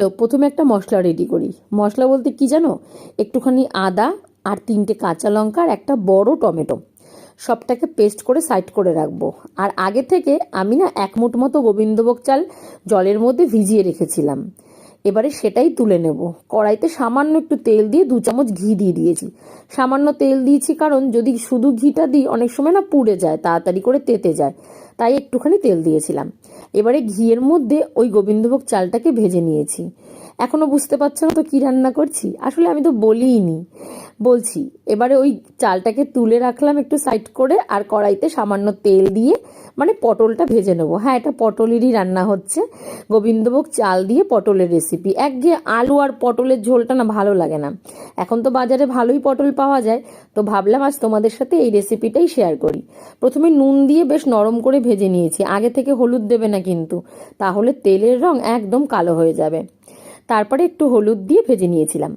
তো প্রথমে একটা মশলা রেডি করি। মশলা বলতে কি জানো, একটুখানি আদা আর 3টে কাঁচা লঙ্কা আর একটা বড় টমেটো, সবটাকে পেস্ট করে সাইড করে রাখবো। আর আগে থেকে আমি না 1 মুঠ মতো গোবিন্দভোগ চাল জলের মধ্যে ভিজিয়ে রেখেছিলাম। এবারে সেটাই তুলে নেব। কড়াইতে সামান্য একটু তেল দিয়ে 2 চামচ ঘি দিয়ে দিয়েছি। সামান্য তেল দিয়েছি কারণ যদি শুধু ঘিটা দিই অনেক সময় না পুড়ে যায়, তাড়াতাড়ি করে তেতে যায়, তাই একটুখানি তেল দিয়েছিলাম। এবারে ঘিয়ের মধ্যে ওই গোবিন্দভোগ চালটাকে ভেজে নিয়েছি। এখনো বুঝতে পারছো না তো কি রান্না করছি? আসলে আমি তো বলিনি, বলছি। এবারে ওই চালটাকে তুলে রাখলাম একটু সাইড করে, আর কড়াইতে সামান্য তেল দিয়ে মানে পটলটা ভেজে নেবো। হ্যাঁ, এটা পটলেরই রান্না হচ্ছে, গোবিন্দভোগ চাল দিয়ে পটলের রেসিপি। একঘেয়ে আলু আর পটলের ঝোলটা না ভালো লাগে না। এখন তো বাজারে ভালোই পটল পাওয়া যায়, তো ভাবলাম আজ তোমাদের সাথে এই রেসিপিটাই শেয়ার করি। প্রথমে নুন দিয়ে বেশ নরম করে ভেজে নিয়েছি। আগে থেকে হলুদ দেবে না কিন্তু, তাহলে তেলের রং একদম কালো হয়ে যাবে। তারপরে একটু হলুদ দিয়ে ভেজে নিয়েছিলাম।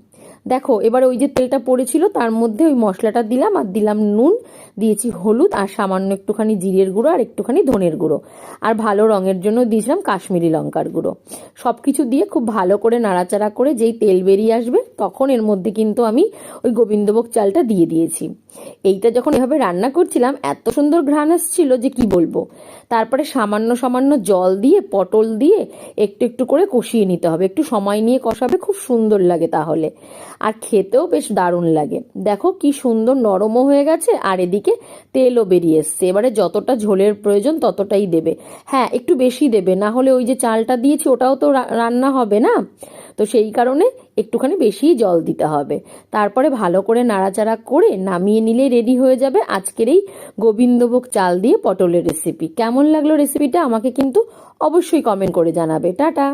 দেখো, এবারে ওই যে তেলটা পড়েছিল তার মধ্যে ওই মশলাটা দিলাম, আর দিলাম নুন, দিয়েছি হলুদ, আর সামান্য একটুখানি জিরের গুঁড়ো আর একটুখানি ধনের গুঁড়ো, আর ভালো রঙের জন্য দিয়েছিলাম কাশ্মীরি লঙ্কার গুঁড়ো। সব কিছু দিয়ে খুব ভালো করে নাড়াচাড়া করে যেই তেল বেরিয়ে আসবে তখন এর মধ্যে কিন্তু আমি ওই গোবিন্দভোগ চালটা দিয়ে দিয়েছি। এইটা যখন এভাবে রান্না করছিলাম এত সুন্দর ঘ্রাণ আসছিল যে কি বলবো। তারপরে সামান্য সামান্য জল দিয়ে পটল দিয়ে একটু একটু করে কষিয়ে নিতে হবে। একটু সময় নিয়ে কষাবে, খুব সুন্দর লাগে তাহলে, আর খেতেও বেশ দারুণ লাগে। দেখো কি সুন্দর নরমও হয়ে গেছে, আর এদিকে তেলও বেরিয়ে এসছে। এবারে যতটা ঝোলের প্রয়োজন ততটাই দেবে। হ্যাঁ, একটু বেশি দেবে, না হলে ওই যে চালটা দিয়েছি ওটাও তো রান্না হবে না, তো সেই কারণে একটুখানি বেশি জল দিতে হবে। তারপরে ভালো করে নাড়াচাড়া করে নামিয়ে নিলে রেডি হয়ে যাবে আজকের এই গোবিন্দভোগ চাল দিয়ে পটলের রেসিপি। কেমন লাগলো রেসিপিটা আমাকে কিন্তু অবশ্যই কমেন্ট করে জানাবে। টাটা।